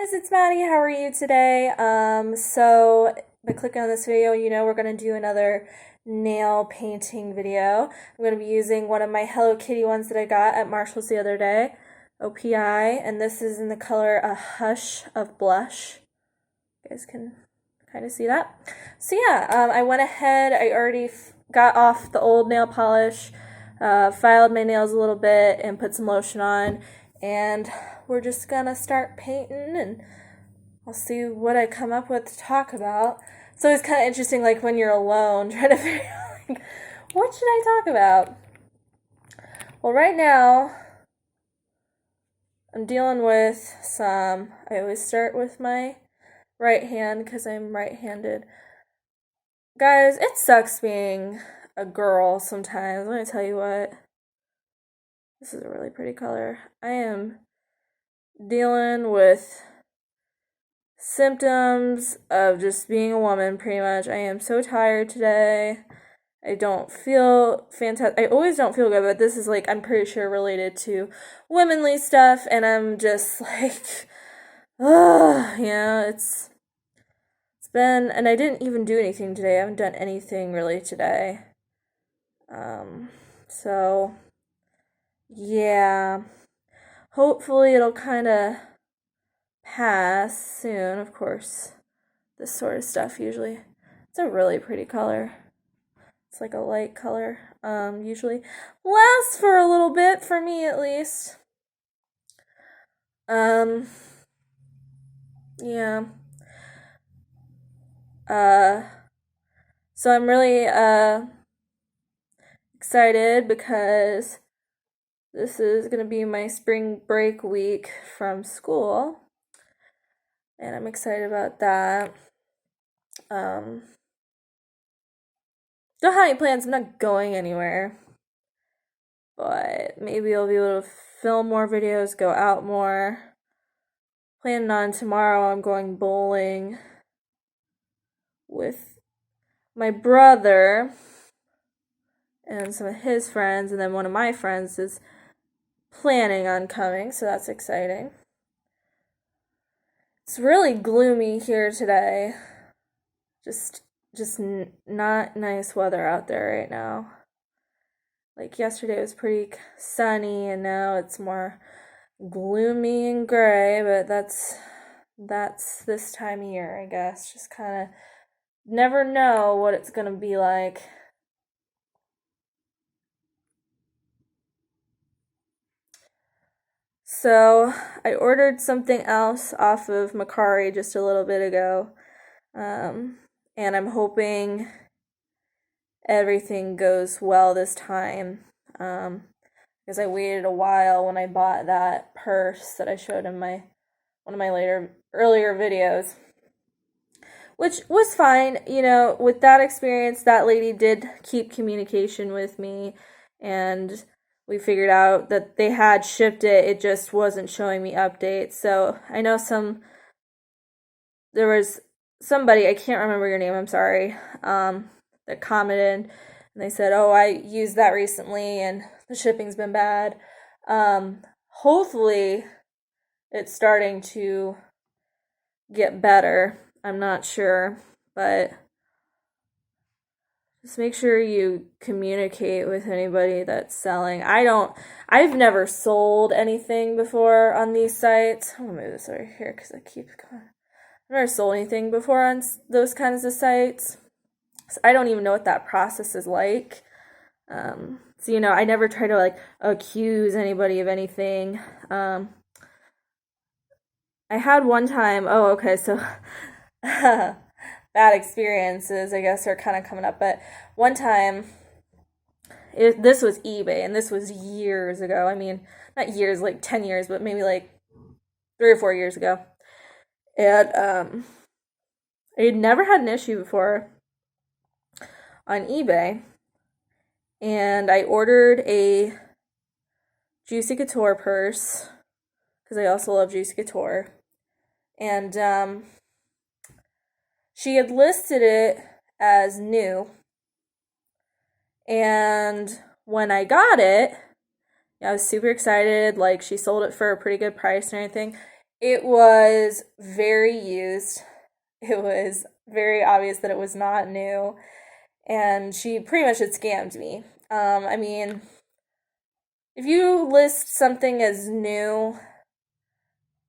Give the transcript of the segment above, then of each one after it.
Guys, it's Maddie. How are you today? So by clicking on this video, we're gonna do another nail painting video. I'm gonna be using one of my Hello Kitty ones that I got at Marshall's the other day, OPI, and this is in the color A Hush of Blush. You guys can kind of see that. So yeah, I went ahead. I already got off the old nail polish, filed my nails a little bit, and put some lotion on. And we're just gonna start painting, and I'll see what I come up with to talk about. So it's kind of interesting, like when you're alone, trying to figure out, like, what should I talk about? Well, right now, I'm dealing with I always start with my right hand because I'm right-handed. Guys, it sucks being a girl sometimes. Let me tell you what. This is a really pretty color. I am dealing with symptoms of just being a woman, pretty much. I am so tired today. I don't feel fantastic. I always don't feel good, but this is like, I'm pretty sure related to womanly stuff, and I'm just like, it's been, and I didn't even do anything today. I haven't done anything really today. So yeah, hopefully it'll kind of pass soon. Of course, this sort of stuff usually, it's a really pretty color. It's like a light color, usually lasts for a little bit, for me at least. Yeah. So I'm really excited because this is gonna be my spring break week from school, and I'm excited about that. Don't have any plans. I'm not going anywhere, but maybe I'll be able to film more videos, go out more. Planning on tomorrow, I'm going bowling with my brother and some of his friends, and then one of my friends is planning on coming, so that's exciting. It's really gloomy here today. Just not nice weather out there right now. Like yesterday was pretty sunny, and now it's more gloomy and gray, but that's this time of year, I guess. Just kind of never know what it's gonna be like. So I ordered something else off of Macari just a little bit ago, and I'm hoping everything goes well this time, because I waited a while when I bought that purse that I showed in one of my earlier videos, which was fine. With that experience, that lady did keep communication with me, and we figured out that they had shipped it. It just wasn't showing me updates. So I know there was somebody, I can't remember your name, I'm sorry, that commented, and they said, oh, I used that recently and the shipping's been bad. Hopefully it's starting to get better. I'm not sure, but just make sure you communicate with anybody that's selling. I've never sold anything before on these sites. I'm gonna move this over here because I keep going. I've never sold anything before on those kinds of sites. So I don't even know what that process is like. So, I never try to, like, accuse anybody of anything. I had one time, so bad experiences, I guess, are kind of coming up. But one time, this was eBay, and this was years ago. I mean, not years, like 10 years, but maybe like 3 or 4 years ago. And I had never had an issue before on eBay, and I ordered a Juicy Couture purse because I also love Juicy Couture, and she had listed it as new, and when I got it, I was super excited. Like, she sold it for a pretty good price and everything, It was very used. It was very obvious that it was not new, and she pretty much had scammed me. I mean, if you list something as new,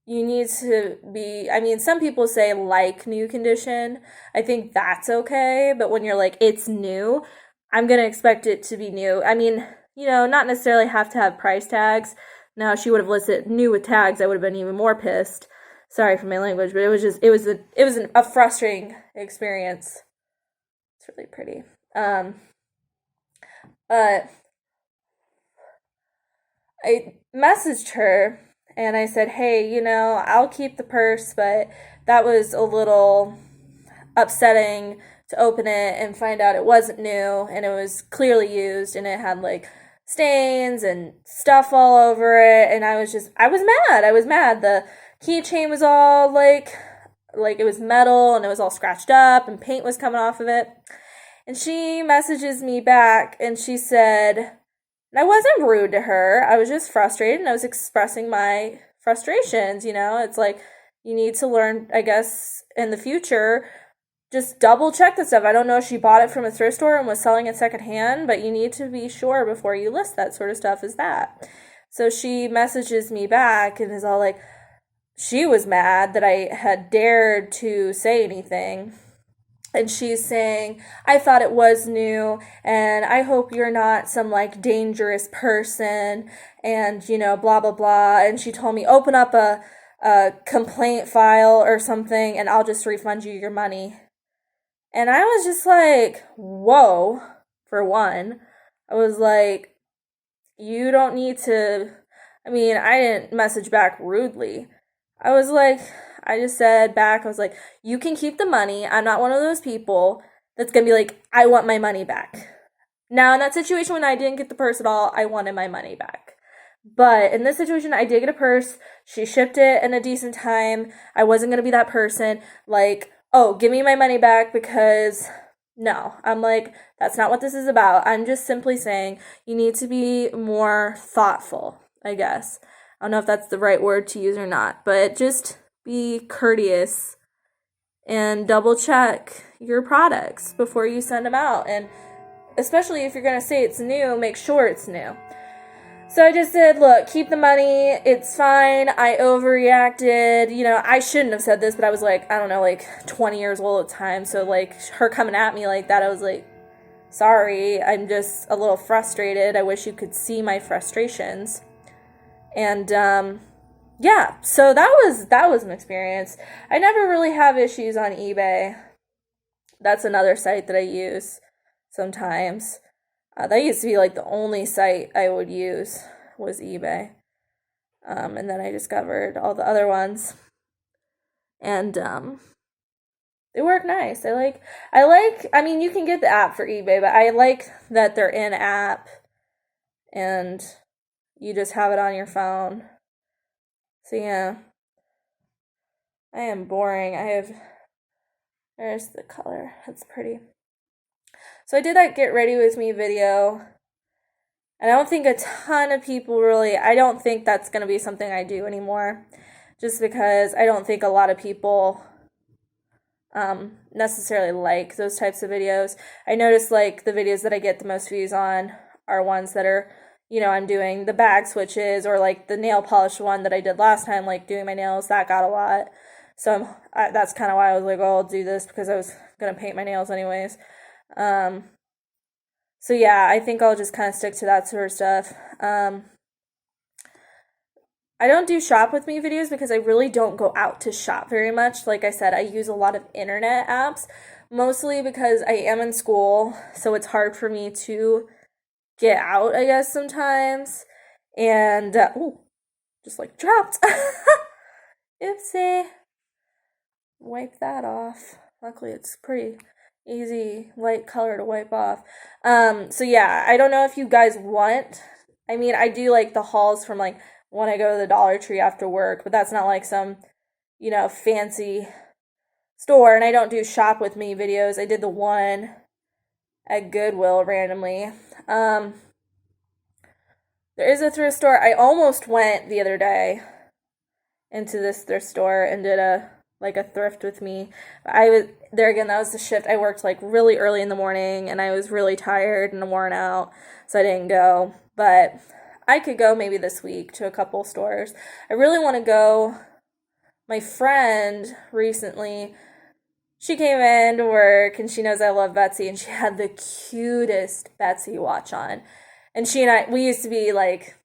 you need to be, I mean, some people say like new condition. I think that's okay, but when you're like, it's new, I'm gonna expect it to be new. I mean, not necessarily have to have price tags. Now, if she would have listed new with tags, I would have been even more pissed. Sorry for my language, but it was a frustrating experience. It's really pretty. But I messaged her and I said, hey, I'll keep the purse, but that was a little upsetting to open it and find out it wasn't new and it was clearly used and it had like stains and stuff all over it. And I was mad. I was mad. The keychain was all like it was metal and it was all scratched up and paint was coming off of it. And she messages me back and she said, and I wasn't rude to her. I was just frustrated and I was expressing my frustrations. It's like you need to learn, I guess, in the future, just double check the stuff. I don't know if she bought it from a thrift store and was selling it secondhand, but you need to be sure before you list that sort of stuff as that. So she messages me back and is all like, she was mad that I had dared to say anything. And she's saying, I thought it was new, and I hope you're not some like dangerous person, and blah blah blah. And she told me, open up a complaint file or something, and I'll just refund you your money. And I was just like, whoa, for one. I was like, you don't need to. I mean, I didn't message back rudely. I was like, I just said back, I was like, you can keep the money. I'm not one of those people that's going to be like, I want my money back. Now, in that situation when I didn't get the purse at all, I wanted my money back. But in this situation, I did get a purse. She shipped it in a decent time. I wasn't going to be that person like, oh, give me my money back because no. I'm like, that's not what this is about. I'm just simply saying you need to be more thoughtful, I guess. I don't know if that's the right word to use or not, but just be courteous and double check your products before you send them out. And especially if you're going to say it's new, make sure it's new. So I just said, look, keep the money. It's fine. I overreacted. I shouldn't have said this, but I was like, I don't know, like 20 years old at the time. So like her coming at me like that, I was like, sorry, I'm just a little frustrated. I wish you could see my frustrations. And yeah, so that was an experience. I never really have issues on eBay. That's another site that I use sometimes. That used to be like the only site I would use was eBay. And then I discovered all the other ones. And they work nice. I mean, you can get the app for eBay, but I like that they're in app and you just have it on your phone. So yeah, I am boring. There's the color. That's pretty. So I did that get ready with me video. And I don't think a ton of people really, I don't think that's going to be something I do anymore. Just because I don't think a lot of people necessarily like those types of videos. I notice like the videos that I get the most views on are ones that are, I'm doing the bag switches or like the nail polish one that I did last time, like doing my nails, that got a lot. So that's kind of why I was like, oh, I'll do this because I was going to paint my nails anyways. So yeah, I think I'll just kind of stick to that sort of stuff. I don't do shop with me videos because I really don't go out to shop very much. Like I said, I use a lot of internet apps, mostly because I am in school, so it's hard for me to get out, I guess, sometimes. And, just like dropped. Oopsie. Wipe that off. Luckily, it's pretty easy, light color to wipe off. So yeah, I don't know if you guys want, I mean, I do like the hauls from like when I go to the Dollar Tree after work, but that's not like some, fancy store. And I don't do shop with me videos. I did the one at Goodwill randomly. There is a thrift store I almost went the other day, into this thrift store and did a thrift with me. I was there again, that was the shift. I worked like really early in the morning and I was really tired and worn out, so I didn't go. But I could go maybe this week to a couple stores. I really want to go. My friend recently, she came in to work and she knows I love Betsy, and she had the cutest Betsy watch on. And she and I, we used to be like,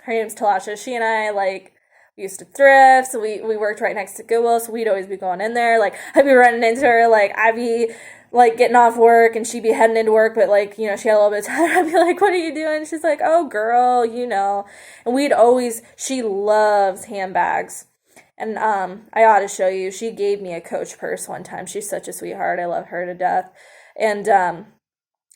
her name's Talasha. She and I, like, we used to thrift, so we worked right next to Goodwill, so we'd always be going in there. Like, I'd be running into her, like, I'd be, like, getting off work, and she'd be heading into work, but, like, you know, she had a little bit of time. I'd be like, what are you doing? She's like, oh, girl, you know. And we'd always, she loves handbags. And I ought to show you, she gave me a Coach purse one time. She's such a sweetheart. I love her to death. And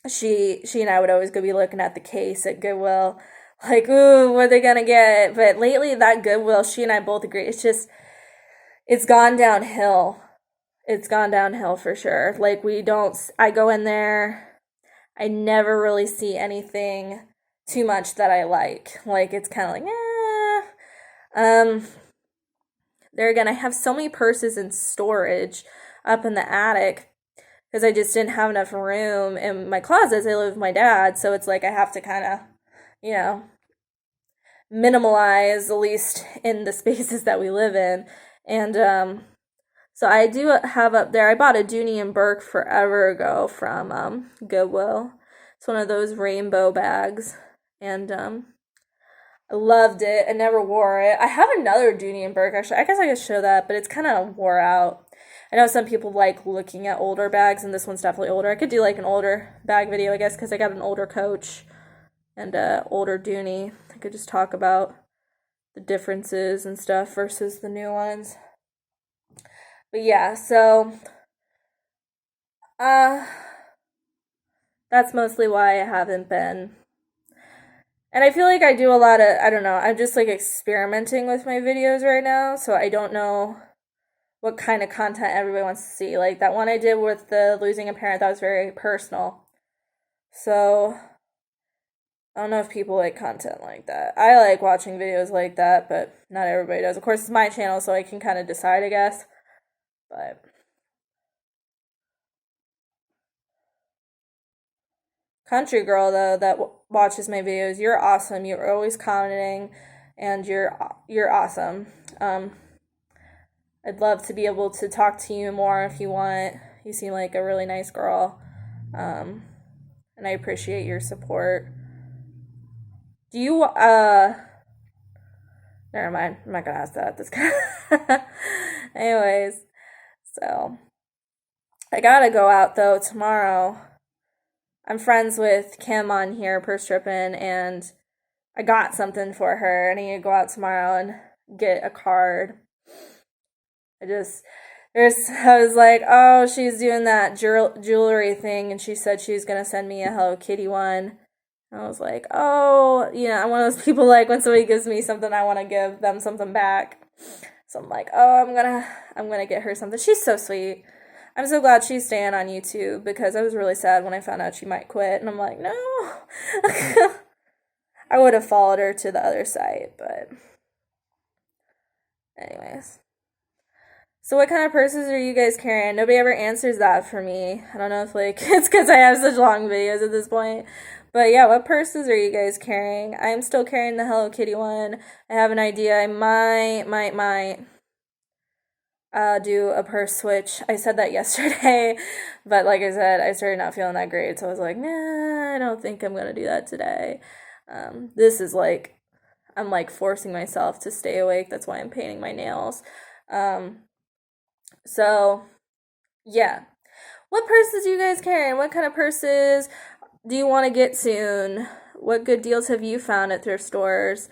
she and I would always go be looking at the case at Goodwill, like, ooh, what are they gonna get? But lately, that Goodwill, she and I both agree, it's gone downhill. It's gone downhill for sure. Like, I go in there, I never really see anything too much that I like. Like, it's kind of like, there again, I have so many purses in storage up in the attic because I just didn't have enough room in my closets. I live with my dad, so it's like I have to kind of, you know, minimalize, at least in the spaces that we live in. And so I do have up there, I bought a Dooney and Burke forever ago from Goodwill. It's one of those rainbow bags, and I loved it. I never wore it. I have another Dooney and Burke, actually. I guess I could show that, but it's kind of wore out. I know some people like looking at older bags, and this one's definitely older. I could do like an older bag video, I guess, because I got an older Coach and older Dooney. I could just talk about the differences and stuff versus the new ones. But yeah, so that's mostly why I haven't been. And I feel like I do a lot of, I don't know, I'm just like experimenting with my videos right now, so I don't know what kind of content everybody wants to see. Like that one I did with the losing a parent, that was very personal. So I don't know if people like content like that. I like watching videos like that, but not everybody does. Of course, it's my channel, so I can kind of decide, I guess. But country girl, though, that watches my videos, you're awesome. You're always commenting, and you're awesome. I'd love to be able to talk to you more if you want. You seem like a really nice girl, and I appreciate your support. Do you, never mind, I'm not gonna ask that. This kind of anyways, so, I gotta go out, though, tomorrow. I'm friends with Kim on here, Purse Trippin', and I got something for her. I need to go out tomorrow and get a card. I was like, oh, she's doing that jewelry thing, and she said she was gonna send me a Hello Kitty one. I was like, oh, you know, I'm one of those people, like, when somebody gives me something, I want to give them something back. So I'm like, oh, I'm gonna get her something. She's so sweet. I'm so glad she's staying on YouTube, because I was really sad when I found out she might quit, and I'm like, no. I would have followed her to the other site, but anyways. So what kind of purses are you guys carrying? Nobody ever answers that for me. I don't know if, like, it's because I have such long videos at this point. But yeah, what purses are you guys carrying? I'm still carrying the Hello Kitty one. I have an idea. I might do a purse switch. I said that yesterday, but like I said, I started not feeling that great, so I was like, nah, I don't think I'm going to do that today. This is like, I'm like forcing myself to stay awake. That's why I'm painting my nails. So, yeah. What purses are you guys carrying? What kind of purses do you want to get soon? What good deals have you found at thrift stores?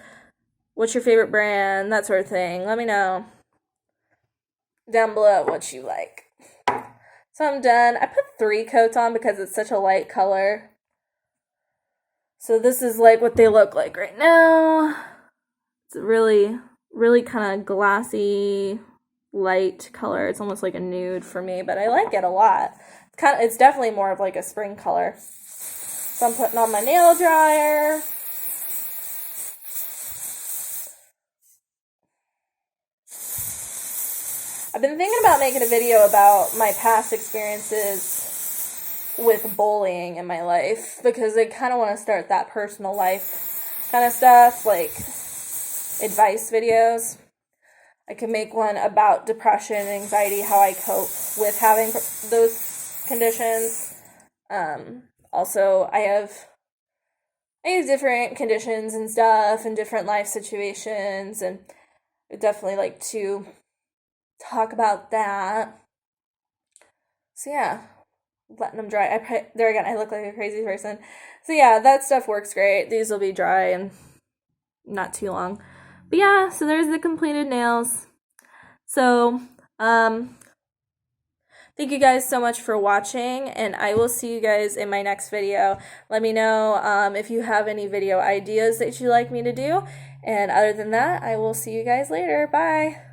What's your favorite brand? That sort of thing. Let me know down below what you like. So I'm done. I put 3 coats on because it's such a light color. So this is like what they look like right now. It's really, really kind of glassy, light color. It's almost like a nude for me, but I like it a lot. It's definitely more of like a spring color. So I'm putting on my nail dryer. I've been thinking about making a video about my past experiences with bullying in my life, because I kind of want to start that personal life kind of stuff, like advice videos. I could make one about depression and anxiety, how I cope with having those conditions. Also, I have different conditions and stuff and different life situations, and I'd definitely like to talk about that. So yeah, letting them dry. There again, I look like a crazy person. So yeah, that stuff works great. These will be dry and not too long. But yeah, so there's the completed nails. So, thank you guys so much for watching, and I will see you guys in my next video. Let me know if you have any video ideas that you'd like me to do, and other than that, I will see you guys later. Bye!